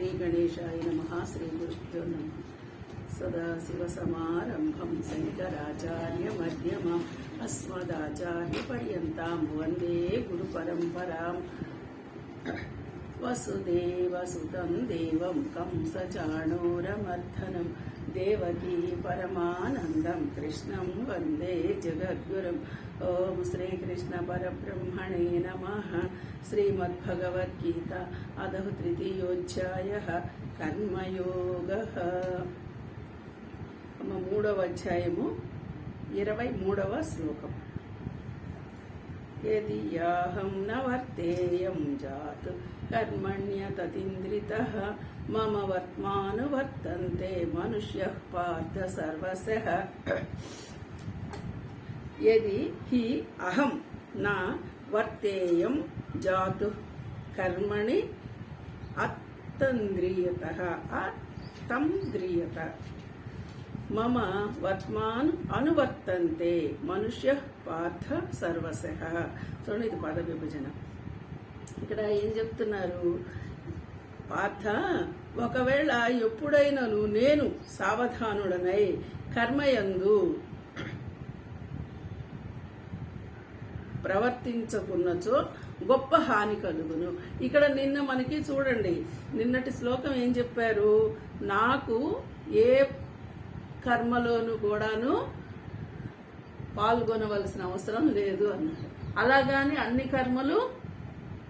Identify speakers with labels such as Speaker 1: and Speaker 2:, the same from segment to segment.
Speaker 1: श्री गणेशाय नमः। श्री गुरुभ्यो नमः। सदाशिवसमारम्भं शङ्कराचार्यमध्यमम् अस्मदाचार्यपर्यन्तां वन्दे गुरुपरम्पराम्। वसुदेवसुतं देवं कंसचाणूरमर्दनं देवकी परमानन्दं कृष्णं वन्दे जगद्गुरुम्। ओम श्रीकृष्ण परब्रह्मणे नमः। श्रीमद्भगवद्गीता अधः तृतीयोऽध्यायः कर्मयोगः। మూడవ అధ్యాయము 23వ శ్లోకం। यदि याहं न वर्तेयं जात कर्मण्यततीन्द्रितः मम वर्त्मानुवर्तन्ते मनुष्यः पार्थ सर्वशः। यदि हि अहं न वर्तेयं जातु कर्मणि अतन्द्रियतः अतन्द्रियतः మమ వర్త్మాన్ అనువర్తంతే మనుష్య పార్థ సర్వశః। చూడండి, ఇది పద విభజన. ఇక్కడ ఏం చెప్తున్నారు? పార్థ, ఒకవేళ ఎప్పుడైనాను నేను సావధానుడనై కర్మయందు ప్రవర్తించకున్నచో గొప్ప హాని కలుగును. ఇక్కడ నిన్న మనకి చూడండి, నిన్నటి శ్లోకం ఏం చెప్పారు? నాకు ఏ కర్మలోను కూడాను పాల్గొనవలసిన అవసరం లేదు అన్నాడు. అలాగాని అన్ని కర్మలు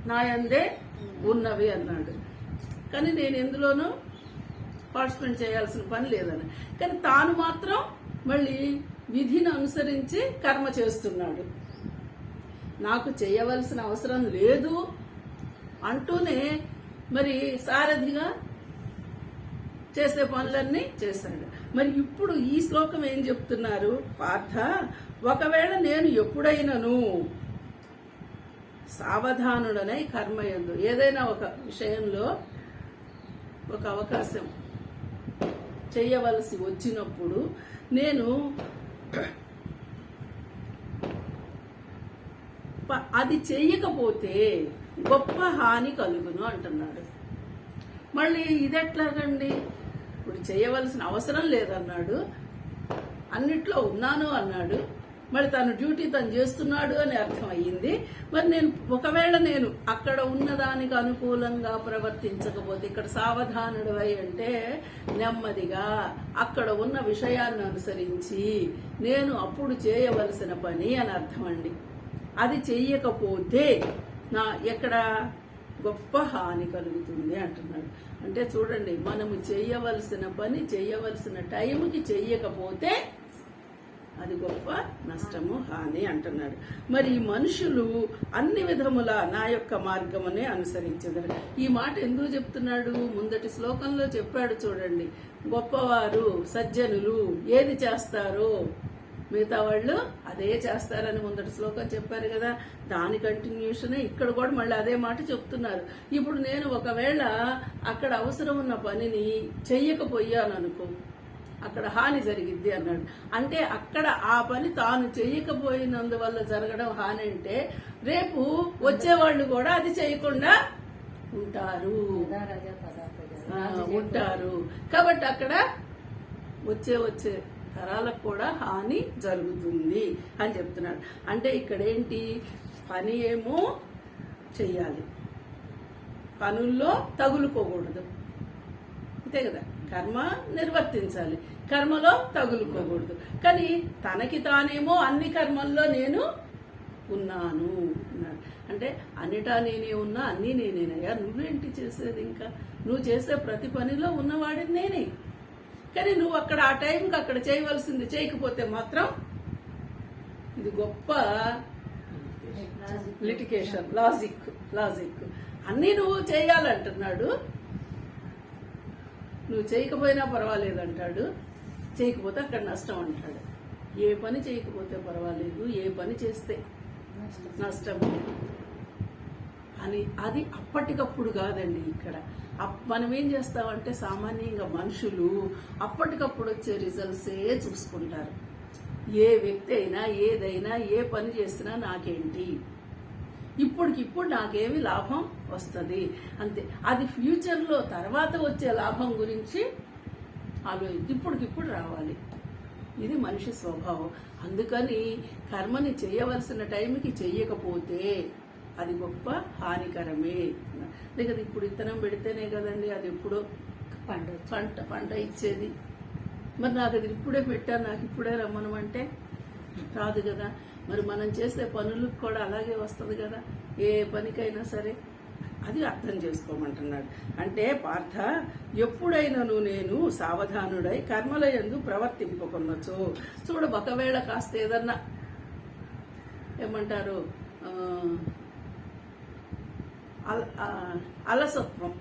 Speaker 1: నా యందే ఉన్నవి అన్నాడు. కానీ నేను ఎందులోనూ పార్టిసిపేట్ చేయాల్సిన పని లేదన్న. కానీ తాను మాత్రం మళ్ళీ విధిని అనుసరించి కర్మ చేస్తున్నాడు. నాకు చేయవలసిన అవసరం లేదు అంటూనే మరి సారథిగా చేసే పనులన్నీ చేశాడు. మరి ఇప్పుడు ఈ శ్లోకం ఏం చెప్తున్నారు? పార్థ, ఒకవేళ నేను ఎప్పుడైనాను సావధానుడనై కర్మయందు ఏదైనా ఒక విషయంలో ఒక అవకాశం చేయవలసి వచ్చినప్పుడు నేను అది చెయ్యకపోతే గొప్ప హాని కలుగును అంటున్నాడు. మళ్ళీ ఇదెట్లాగండి? ఇప్పుడు చేయవలసిన అవసరం లేదన్నాడు, అన్నిట్లో ఉన్నాను అన్నాడు, మళ్ళీ తను డ్యూటీ తను చేస్తున్నాడు అని అర్థం అయ్యింది. మరి నేను ఒకవేళ నేను అక్కడ ఉన్నదానికి అనుకూలంగా ప్రవర్తించకపోతే, ఇక్కడ సావధానుడవై అంటే నెమ్మదిగా అక్కడ ఉన్న విషయాన్ని అనుసరించి నేను అప్పుడు చేయవలసిన పని అని అర్థం అండి. అది చెయ్యకపోతే నా ఎక్కడ గొప్ప హాని కలుగుతుంది అంటున్నాడు. అంటే చూడండి, మనము చేయవలసిన పని చేయవలసిన టైంకి చెయ్యకపోతే అది గొప్ప నష్టము, హాని అంటున్నాడు. మరి ఈ మనుషులు అన్ని విధముల నా యొక్క మార్గమునే అనుసరించెదరు. ఈ మాట ఎందుకు చెప్తున్నాడు? ముందటి శ్లోకంలో చెప్పాడు చూడండి, గొప్పవారు సజ్జనులు ఏది చేస్తారో మిగతా వాళ్ళు అదే చేస్తారని ముందటి శ్లోకం చెప్పారు కదా. దాని కంటిన్యూషనే ఇక్కడ కూడా మళ్ళీ అదే మాట చెప్తున్నారు. ఇప్పుడు నేను ఒకవేళ అక్కడ అవసరం ఉన్న పనిని చెయ్యకపోయాను అనుకో, అక్కడ హాని జరిగిద్ది అన్నాడు. అంటే అక్కడ ఆ పని తాను చెయ్యకపోయినందువల్ల జరగడం హాని అంటే రేపు వచ్చేవాళ్ళు కూడా అది చేయకుండా ఉంటారు. కాబట్టి అక్కడ వచ్చే తరాలకు కూడా హాని జరుగుతుంది అని చెప్తున్నాడు. అంటే ఇక్కడ ఏంటి? పని ఏమో చెయ్యాలి, పనుల్లో తగులుకోకూడదు, అంతే కదా. కర్మ నిర్వర్తించాలి, కర్మలో తగులుకోకూడదు. కానీ తనకి తానేమో అన్ని కర్మల్లో నేను ఉన్నాను అన్నాడు. అంటే అన్నిటా నేనే ఉన్నా, అన్నీ నేనేనయ్యా, నువ్వేంటి చేసేది? ఇంకా నువ్వు చేసే ప్రతి పనిలో ఉన్నవాడిని నేనే. కానీ నువ్వు అక్కడ ఆ టైంకి అక్కడ చేయవలసింది చేయకపోతే మాత్రం ఇది గొప్ప లిటిగేషన్, లాజిక్ అన్నీ నువ్వు చేయాలంటున్నాడు. నువ్వు చేయకపోయినా పర్వాలేదంటాడు, చేయకపోతే అక్కడ నష్టం అంటాడు. ఏ పని చేయకపోతే పర్వాలేదు, ఏ పని చేస్తే నష్టము అని అది అప్పటికప్పుడు కాదండి. ఇక్కడ మనం ఏం చేస్తామంటే సామాన్యంగా మనుషులు అప్పటికప్పుడు వచ్చే రిజల్ట్సే చూసుకుంటారు. ఏ వ్యక్తి అయినా ఏదైనా ఏ పని చేసినా నాకేంటి, ఇప్పటికిప్పుడు నాకేమి లాభం వస్తుంది అంతే. అది ఫ్యూచర్లో తర్వాత వచ్చే లాభం గురించి ఆలోచించి ఇప్పటికిప్పుడు రావాలి. ఇది మనిషి స్వభావం. అందుకని కర్మని చేయవలసిన టైంకి చెయ్యకపోతే అది గొప్ప హానికరమే. అదే కదా, ఇప్పుడు విత్తనం పెడితేనే కదండి అది ఎప్పుడో పంట ఇచ్చేది. మరి నాకు అది ఇప్పుడే పెట్టాను, నాకు ఇప్పుడే రమ్మనమంటే రాదు కదా. మరి మనం చేసే పనులకు కూడా అలాగే వస్తుంది కదా, ఏ పనికైనా సరే. అది అర్థం చేసుకోమంటున్నాడు. అంటే పార్థ, ఎప్పుడైనాను నేను సావధానుడై కర్మలయందు ప్రవర్తింపకొనొచ్చు. చూడ, ఒకవేళ కాస్త ఏదన్నా ఏమంటారు అలసత్వం,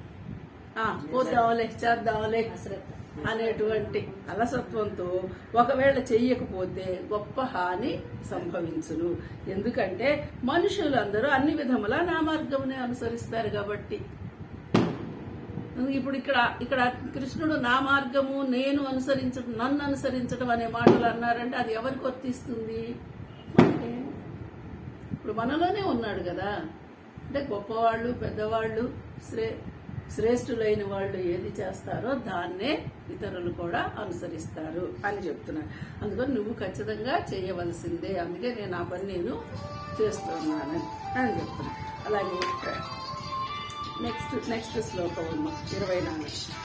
Speaker 1: పోతావలే చేద్దామలే అనేటువంటి అలసత్వంతో ఒకవేళ చెయ్యకపోతే గొప్ప హాని సంభవించును. ఎందుకంటే మనుషులందరూ అన్ని విధములా నా మార్గమునే అనుసరిస్తారు కాబట్టి. ఇప్పుడు ఇక్కడ కృష్ణుడు నా మార్గము, నేను అనుసరించడం, నన్ను అనుసరించడం అనే మాటలు అన్నారంటే అది ఎవరికి వర్తిస్తుంది? అంటే ఇప్పుడు మనలోనే ఉన్నాడు కదా. అంటే గొప్పవాళ్ళు, పెద్దవాళ్ళు, శ్రేష్ఠులైన వాళ్ళు ఏది చేస్తారో దాన్నే ఇతరులు కూడా అనుసరిస్తారు అని చెప్తున్నారు. అందుకని నువ్వు ఖచ్చితంగా చేయవలసిందే, అందుకే నేను ఆ పని నేను చేస్తున్నాను అని చెప్తున్నాను. అలాగే నెక్స్ట్ శ్లోకం 24.